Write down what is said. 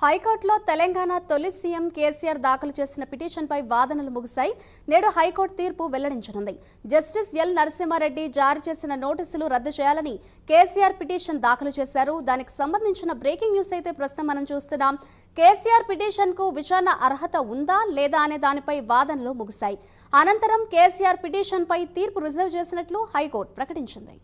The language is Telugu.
హైకోర్టులో తెలంగాణ తొలి సీఎం కేసీఆర్ దాఖలు చేసిన పిటిషన్పై వాదనలు ముగిశాయి. నేడు హైకోర్టు తీర్పు వెల్లడించనుంది. జస్టిస్ ఎల్ నరసింహారెడ్డి జారీ చేసిన నోటీసులు రద్దు చేయాలని కేసీఆర్ పిటిషన్ దాఖలు చేశారు. దానికి సంబంధించిన బ్రేకింగ్ న్యూస్ అయితే ప్రస్తుతం మనం చూస్తున్నాం. కేసీఆర్ పిటిషన్ కు విచారణ అర్హత ఉందా లేదా అనే దానిపై వాదనలు ముగిశాయి. అనంతరం కేసీఆర్ పిటిషన్ పై తీర్పు రిజర్వ్ చేసినట్లు హైకోర్టు ప్రకటించింది.